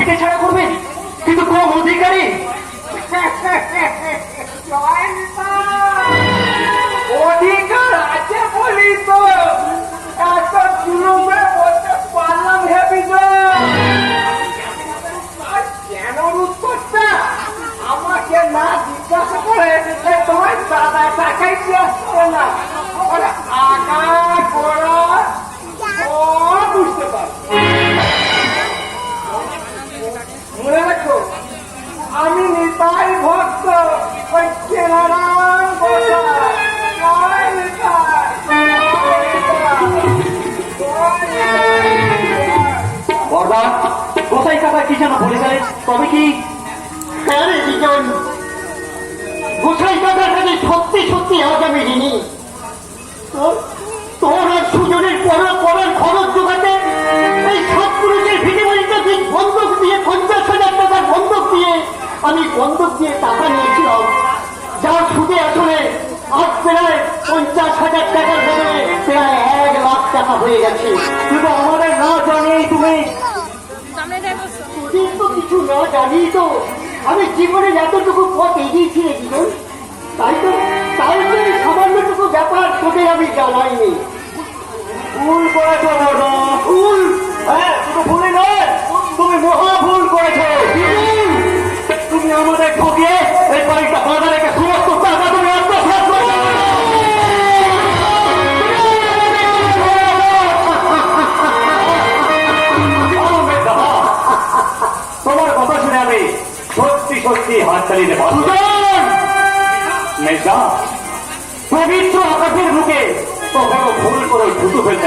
হেঁটে ছাড়া করবেন, কিন্তু কম অধিকারী। অধিকার আছে বলি তো এত জুলুমে বলতে পারলাম। হেবি কেন উত্তরটা আমাকে না জিজ্ঞাসা করে তোমার দাদা টাকাই দিয়ে না আগা করা বুঝতে পার। মনে রাখো আমি নিতাই ভক্ত ওই চেনারাম বরদা গোসাই কাকা কি যেন বলেছিলেন, তবে কি? হ্যাঁ রে বিজন, গোসাই দাদার কাছে সত্যি সত্যি আজ আমি ঋণী। তোর আর সুজনের করার খরচ জোগাতে এই সৎপুরুষের ভিটেবাড়িটা দিন বন্ধক দিয়ে 50,000 টাকার বন্ধক দিয়ে আমি বন্ধক দিয়ে টাকা নিয়েছিলাম, যার সুদে আসলে আজ প্রায় 50,000 টাকার বদলে প্রায় 1 লাখ টাকা হয়ে গেছে। কিন্তু আমাদের না জানিয়েই তুমি তোদের তো কিছু না জানি তো আমি জীবনে এতটুকু পথ এগিয়েছি রে জীবন, তাই তো সামান্যটুকু ব্যাপার তোদের আমি জানাইনি। ভুল করেছো বরদা।